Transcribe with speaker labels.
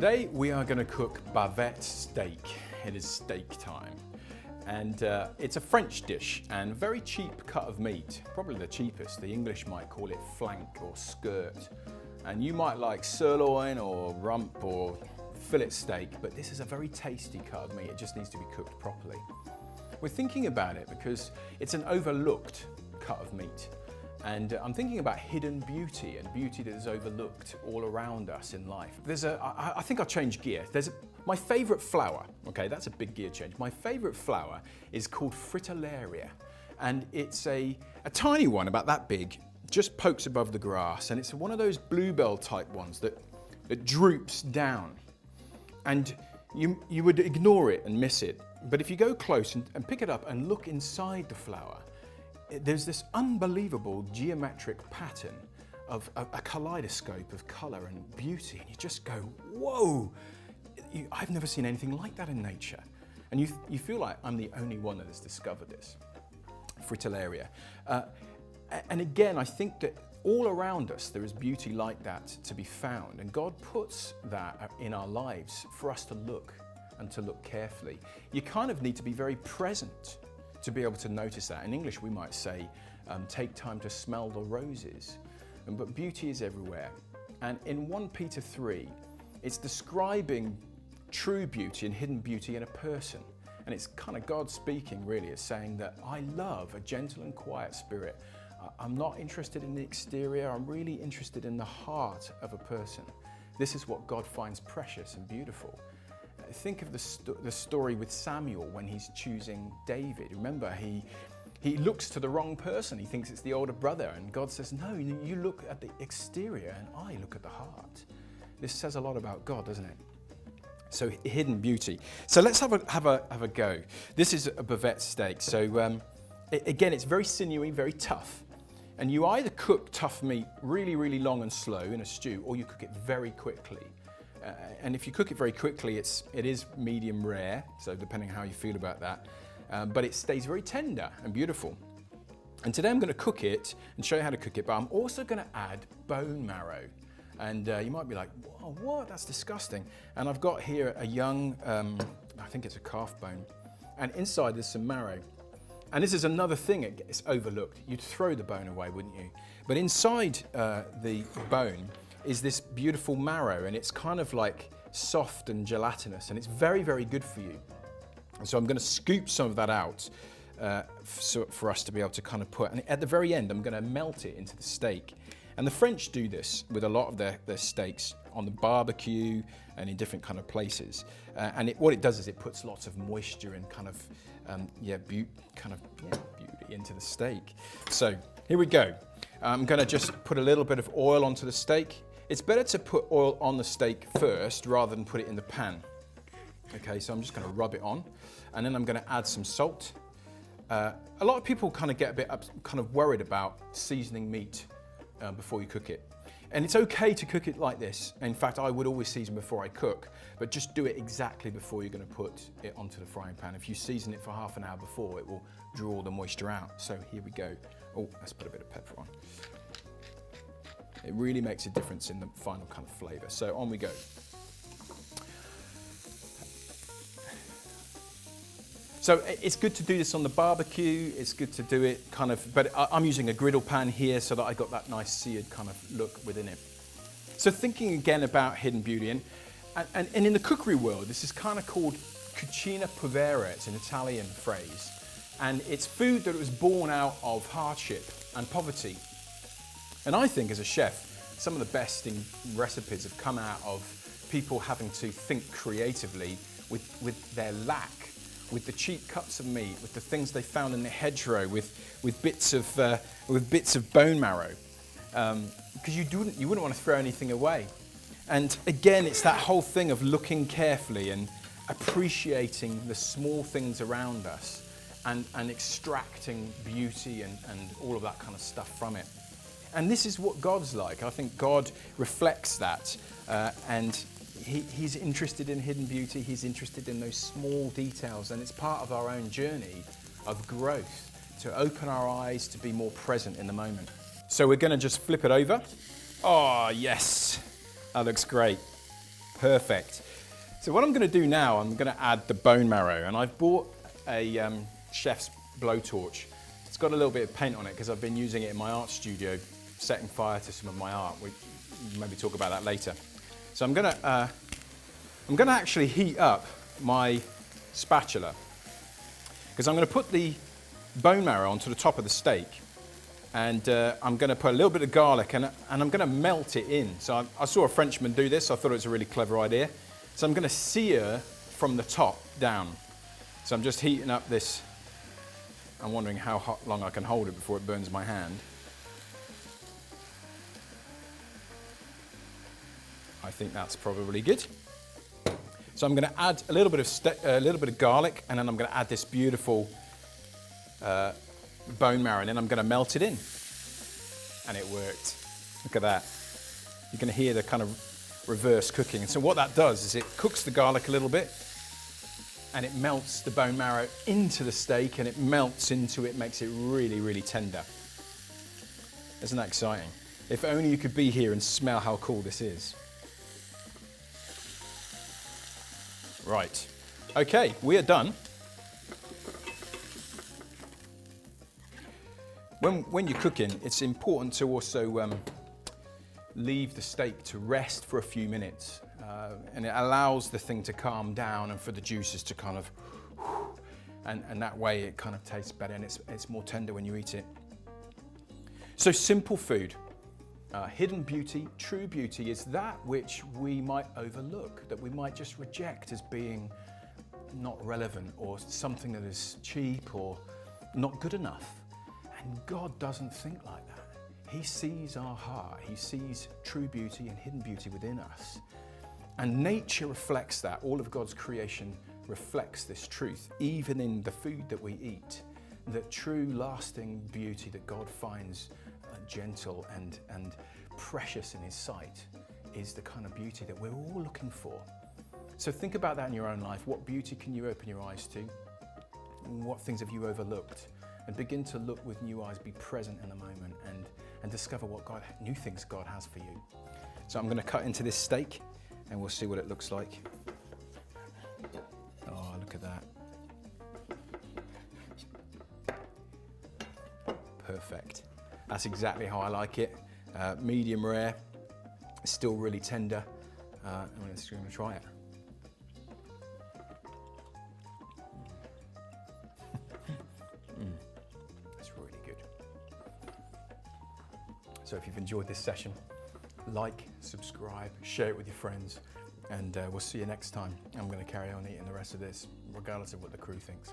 Speaker 1: Today we are going to cook Bavette steak. It is steak time. And it's a French dish and very cheap cut of meat, probably the cheapest. The English might call it flank or skirt. And you might like sirloin or rump or fillet steak, but this is a very tasty cut of meat. It just needs to be cooked properly. We're thinking about it because it's an overlooked cut of meat. And I'm thinking about hidden beauty and beauty that is overlooked all around us in life. I think I'll change gear. My favorite flower, okay, that's a big gear change. My favorite flower is called fritillaria. And it's a tiny one, about that big, just pokes above the grass. And it's one of those bluebell type ones that droops down. And you would ignore it and miss it. But if you go close and pick it up and look inside the flower, there's this unbelievable geometric pattern of a kaleidoscope of colour and beauty, and you just go, whoa, I've never seen anything like that in nature. And you feel like I'm the only one that has discovered this, fritillaria. And again, I think that all around us there is beauty like that to be found, and God puts that in our lives for us to look and to look carefully. You kind of need to be very present to be able to notice that. In English we might say, take time to smell the roses. But beauty is everywhere. And in 1 Peter 3, it's describing true beauty and hidden beauty in a person. And it's kind of God speaking, really. It's saying that I love a gentle and quiet spirit. I'm not interested in the exterior, I'm really interested in the heart of a person. This is what God finds precious and beautiful. Think of the story with Samuel when he's choosing David. Remember, he looks to the wrong person. He thinks it's the older brother, and God says, no, you look at the exterior and I look at the heart. This says a lot about God, doesn't it? So hidden beauty. So let's have a go. This is a Bavette steak. So again, it's very sinewy, very tough. And you either cook tough meat really, really long and slow in a stew, or you cook it very quickly. And if you cook it very quickly, it is medium rare, so depending on how you feel about that. But it stays very tender and beautiful. And today I'm going to cook it and show you how to cook it, but I'm also going to add bone marrow. And you might be like, whoa, what? That's disgusting. And I've got here a young, I think it's a calf bone. And inside there's some marrow. And this is another thing it's overlooked. You'd throw the bone away, wouldn't you? But inside the bone is this beautiful marrow, and it's kind of like soft and gelatinous, and it's very, very good for you. And so I'm going to scoop some of that out for us to be able to kind of put, and at the very end I'm going to melt it into the steak. And the French do this with a lot of their steaks on the barbecue and in different kind of places. And what it does is it puts lots of moisture and kind of beauty into the steak. So here we go. I'm going to just put a little bit of oil onto the steak. It's better to put oil on the steak first rather than put it in the pan. Okay, so I'm just going to rub it on, and then I'm going to add some salt. A lot of people kind of get a bit kind of worried about seasoning meat before you cook it. And it's okay to cook it like this. In fact, I would always season before I cook, but just do it exactly before you're going to put it onto the frying pan. If you season it for half an hour before, it will draw the moisture out. So here we go. Oh, let's put a bit of pepper on. It really makes a difference in the final kind of flavour. So on we go. So it's good to do this on the barbecue. It's good to do it kind of, but I'm using a griddle pan here so that I got that nice seared kind of look within it. So thinking again about hidden beauty, and in the cookery world, this is kind of called cucina povera. It's an Italian phrase. And it's food that was born out of hardship and poverty. And I think as a chef, some of the best recipes have come out of people having to think creatively with their lack, with the cheap cuts of meat, with the things they found in the hedgerow, with bits of bone marrow, because you wouldn't want to throw anything away. And again, it's that whole thing of looking carefully and appreciating the small things around us, and extracting beauty and all of that kind of stuff from it. And this is what God's like. I think God reflects that, and He's interested in hidden beauty. He's interested in those small details, and it's part of our own journey of growth to open our eyes to be more present in the moment. So we're going to just flip it over. Oh, yes, that looks great. Perfect. So what I'm going to do now, I'm going to add the bone marrow, and I've bought a chef's blowtorch. It's got a little bit of paint on it because I've been using it in my art studio, setting fire to some of my art. We'll maybe talk about that later. So I'm going to actually heat up my spatula because I'm going to put the bone marrow onto the top of the steak, and I'm going to put a little bit of garlic and I'm going to melt it in. So I saw a Frenchman do this, so I thought it was a really clever idea. So I'm going to sear from the top down. So I'm just heating up this. I'm wondering how long I can hold it before it burns my hand. I think that's probably good. So I'm going to add a little bit of garlic, and then I'm going to add this beautiful bone marrow, and then I'm going to melt it in. And it worked. Look at that. You're going to hear the kind of reverse cooking. And so what that does is it cooks the garlic a little bit, and it melts the bone marrow into the steak, and it melts into it, makes it really, really tender. Isn't that exciting? If only you could be here and smell how cool this is. Right. Okay, we are done. When you're cooking, it's important to also leave the steak to rest for a few minutes, and it allows the thing to calm down and for the juices to kind of, and that way it kind of tastes better, and it's more tender when you eat it. So simple food, hidden beauty, true beauty is that which we might overlook, that we might just reject as being not relevant or something that is cheap or not good enough. And God doesn't think like that. He sees our heart. He sees true beauty and hidden beauty within us. And nature reflects that. All of God's creation reflects this truth, even in the food that we eat. That true, lasting beauty that God finds gentle and precious in His sight is the kind of beauty that we're all looking for. So think about that in your own life. What beauty can you open your eyes to? What things have you overlooked? And begin to look with new eyes, be present in the moment, and discover what new things God has for you. So I'm going to cut into this steak, and we'll see what it looks like. Oh, look at that. Perfect. That's exactly how I like it. Medium rare, still really tender. I'm just going to try it. So if you've enjoyed this session, like, subscribe, share it with your friends, and we'll see you next time. I'm going to carry on eating the rest of this, regardless of what the crew thinks.